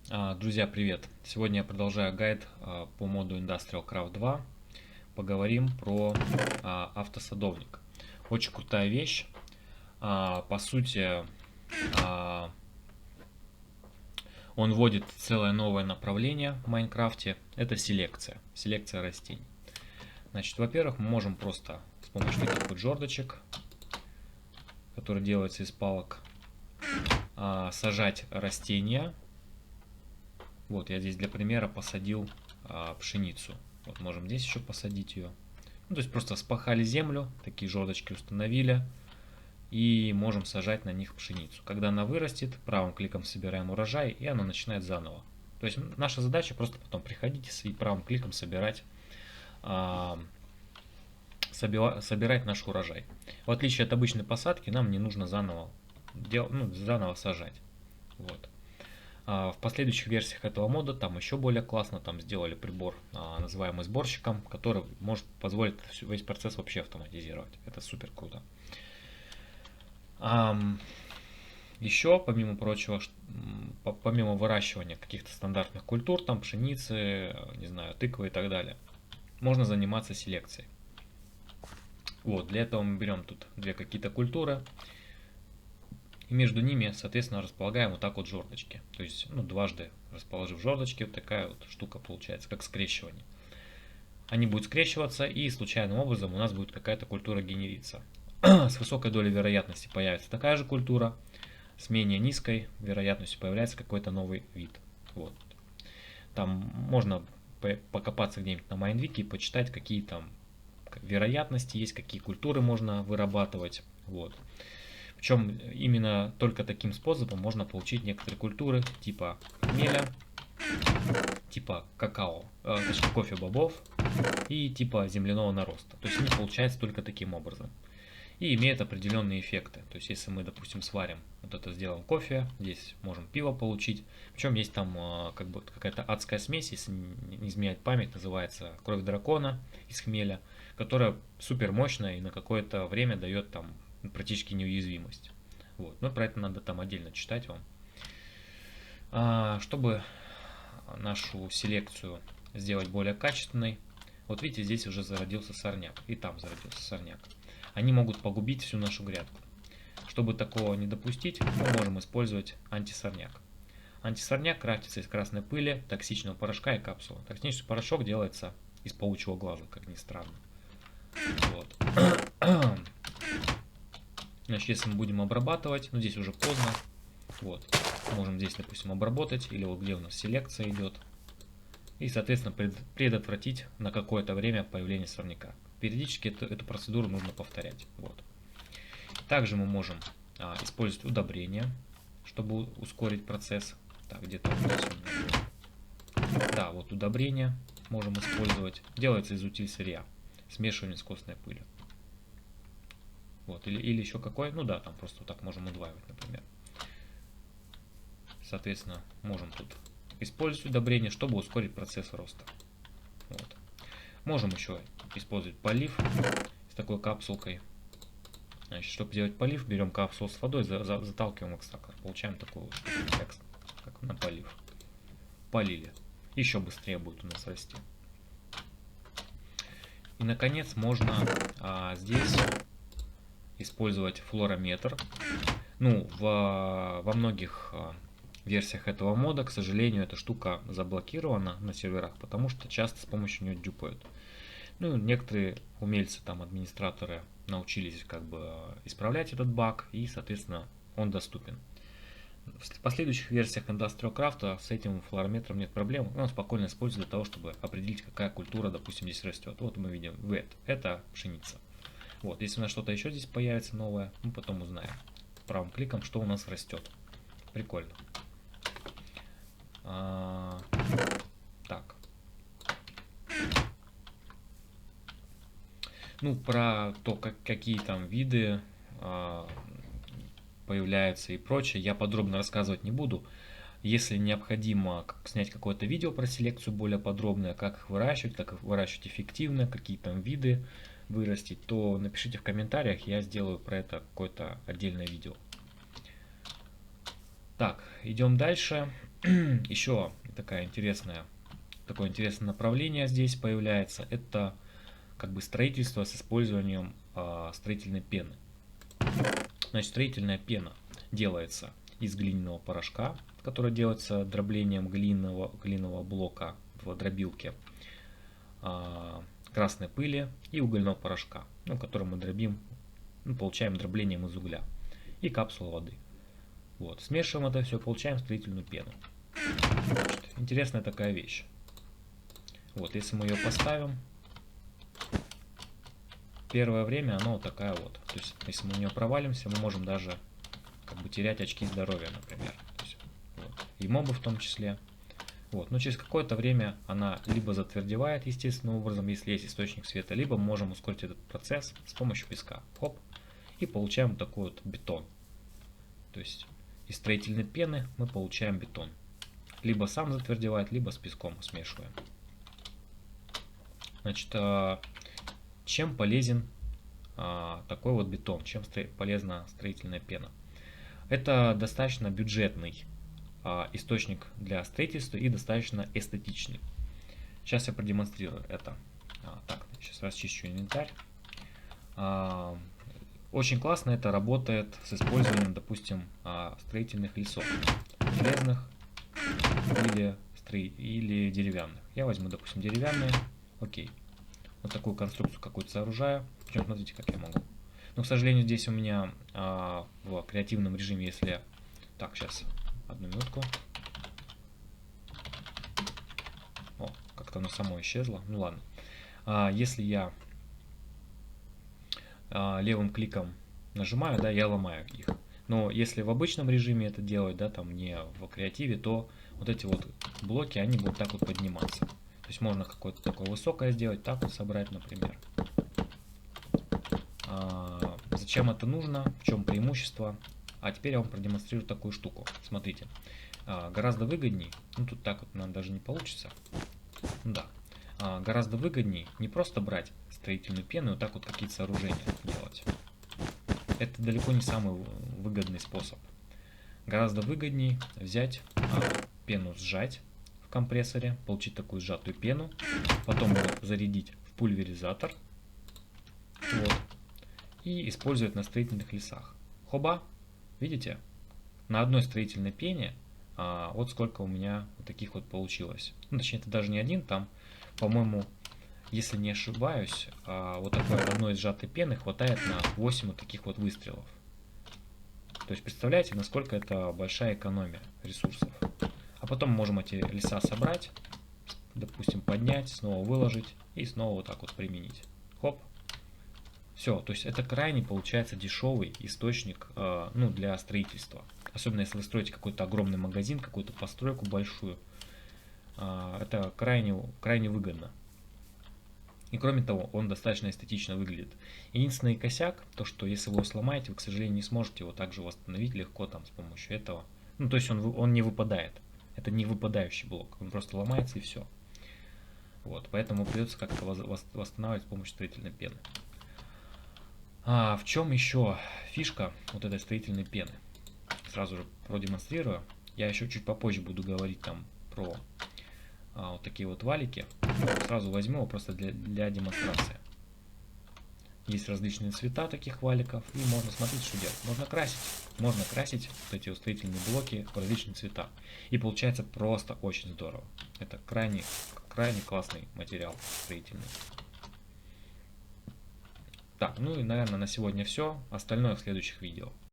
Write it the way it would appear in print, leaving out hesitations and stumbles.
Друзья, привет! Сегодня я продолжаю гайд по моду Industrial Craft 2. Поговорим про автосадовник. Очень крутая вещь. По сути, а, он вводит целое новое направление в Майнкрафте. Это селекция. Селекция растений. Значит, во-первых, мы можем просто с помощью таких вот жердочек, которые делаются из палок, сажать растения. Вот, я здесь для примера посадил пшеницу. Вот, можем здесь еще посадить ее. Ну, то есть просто спахали землю, такие жердочки установили, и можем сажать на них пшеницу. Когда она вырастет, правым кликом собираем урожай, и она начинает заново. То есть наша задача просто потом приходить и правым кликом собирать наш урожай. В отличие от обычной посадки, нам не нужно заново сажать. Вот. В последующих версиях этого мода там еще более классно, там сделали прибор, называемый сборщиком, который может позволить весь процесс вообще автоматизировать. Это супер круто. Еще, помимо прочего, помимо выращивания каких-то стандартных культур, там пшеницы, не знаю, тыквы и так далее, можно заниматься селекцией. Вот, для этого мы берем тут две какие-то культуры, и между ними, соответственно, располагаем вот так вот жердочки. То есть, дважды расположив жердочки, вот такая вот штука получается, как скрещивание. Они будут скрещиваться, и случайным образом у нас будет какая-то культура генериться. С высокой долей вероятности появится такая же культура, с менее низкой вероятностью появляется какой-то новый вид. Вот. Там можно покопаться где-нибудь на Майндвике и почитать, какие там вероятности есть, какие культуры можно вырабатывать. Вот. Причем именно только таким способом можно получить некоторые культуры типа хмеля, типа какао, точнее кофе бобов и типа земляного нароста. То есть они получаются только таким образом. И имеют определенные эффекты. То есть если мы, допустим, сварим, вот это сделаем кофе, здесь можем пиво получить. Причем есть там как бы какая-то адская смесь, если не изменять память, называется кровь дракона из хмеля, которая супер мощная и на какое-то время дает там практически неуязвимость. Вот. Но про это надо там отдельно читать вам. Чтобы нашу селекцию сделать более качественной, вот видите, здесь уже зародился сорняк, и там зародился сорняк. Они могут погубить всю нашу грядку. Чтобы такого не допустить, мы можем использовать антисорняк. Антисорняк крафтится из красной пыли, токсичного порошка и капсулы. Токсичный порошок делается из паучьего глаза, как ни странно. Вот. Значит, если мы будем обрабатывать, здесь уже поздно. Вот. Можем здесь, допустим, обработать, или вот где у нас селекция идет. И, соответственно, предотвратить на какое-то время появление сорняка. Периодически эту процедуру нужно повторять. Вот. Также мы можем использовать удобрения, чтобы ускорить процесс. Так, где-то здесь у меня. Да, вот удобрения можем использовать. Делается из утиль-сырья, смешивание с костной пылью. Вот, или еще какой, там просто вот так можем удваивать, например. Соответственно, можем тут использовать удобрения, чтобы ускорить процесс роста. Вот. Можем еще использовать полив с такой капсулкой. Значит, чтобы делать полив, берем капсулу с водой, заталкиваем экстрактор. Получаем такой вот текст, как на полив. Полили. Еще быстрее будет у нас расти. И, наконец, можно здесь использовать флорометр. Во многих версиях этого мода, к сожалению, эта штука заблокирована на серверах, потому что часто с помощью нее дюпают. Некоторые умельцы, там, администраторы научились как бы исправлять этот баг, и, соответственно, он доступен. В последующих версиях Industrial Craft с этим флорометром нет проблем, он спокойно используется для того, чтобы определить, какая культура, допустим, здесь растет. Вот мы видим это пшеница. Вот, если у нас что-то еще здесь появится новое, мы потом узнаем правым кликом, что у нас растет. Прикольно. Так. Про то, какие там виды появляются и прочее, я подробно рассказывать не буду. Если необходимо снять какое-то видео про селекцию более подробное, как их выращивать, как их выращивать эффективно, какие там виды вырастить, то напишите в комментариях, я сделаю про это какое-то отдельное видео. Так, идем дальше. Еще такое интересное направление здесь появляется. Это как бы строительство с использованием строительной пены. Значит, строительная пена делается из глиняного порошка, который делается дроблением глиняного блока в дробилке, красной пыли и угольного порошка, который мы дробим, получаем дроблением из угля, и капсула воды. Вот, смешиваем это все, получаем строительную пену. Значит, интересная такая вещь. Вот, если мы ее поставим, первое время она вот такая вот. То есть, если мы в нее провалимся, мы можем даже как бы терять очки здоровья, например. То есть, вот, и мобы в том числе. Вот, но через какое-то время она либо затвердевает естественным образом, если есть источник света, либо мы можем ускорить этот процесс с помощью песка. Хоп, и получаем вот такой вот бетон. То есть из строительной пены мы получаем бетон. Либо сам затвердевает, либо с песком смешиваем. Значит, чем полезен такой вот бетон, чем полезна строительная пена? Это достаточно бюджетный источник для строительства и достаточно эстетичный. Сейчас я продемонстрирую это. Так, сейчас расчищу инвентарь. Очень классно это работает с использованием, допустим, строительных лесов, железных или деревянных. Я возьму, допустим, деревянные. Окей. Вот такую конструкцию какую-то сооружаю. Причем, смотрите, как я могу. Но, к сожалению, здесь у меня в креативном режиме, если... Так, сейчас, одну минутку. О, как-то оно само исчезло. Ну ладно. Если я левым кликом нажимаю, да, я ломаю их. Но если в обычном режиме это делать, да, там не в креативе, то вот эти вот блоки, они будут так вот подниматься. То есть можно какое-то такое высокое сделать, так вот собрать, например. Зачем это нужно, в чем преимущество? А теперь я вам продемонстрирую такую штуку. Смотрите, гораздо выгодней, ну тут так вот нам даже не получится, да, гораздо выгодней не просто брать строительную пену и вот так вот какие-то сооружения делать. Это далеко не самый выгодный способ. Гораздо выгоднее взять пену, сжать в компрессоре, получить такую сжатую пену, потом ее зарядить в пульверизатор, вот, и использовать на строительных лесах. Хоба, видите, на одной строительной пене вот сколько у меня вот таких вот получилось. Ну, точнее, это даже не один, там, по-моему, если не ошибаюсь, вот такой одной сжатой пены хватает на 8 вот таких вот выстрелов. То есть представляете, насколько это большая экономия ресурсов. А потом мы можем эти леса собрать, допустим, поднять, снова выложить и снова вот так вот применить. Хоп. Все, то есть это крайне получается дешевый источник для строительства. Особенно если вы строите какой-то огромный магазин, какую-то постройку большую. Это крайне выгодно. И кроме того, он достаточно эстетично выглядит. Единственный косяк, то что если вы его сломаете, вы, к сожалению, не сможете его также восстановить легко там с помощью этого. Ну, то есть он не выпадает. Это не выпадающий блок. Он просто ломается и все. Вот, поэтому придется как-то восстанавливать с помощью строительной пены. В чем еще фишка вот этой строительной пены? Сразу же продемонстрирую. Я еще чуть попозже буду говорить там про вот такие вот валики. Сразу возьму его просто для демонстрации. Есть различные цвета таких валиков. И можно смотреть, что делать. Можно красить вот эти строительные блоки в различные цвета. И получается просто очень здорово. Это крайне классный материал строительный. Так, ну и, наверное, на сегодня все. Остальное в следующих видео.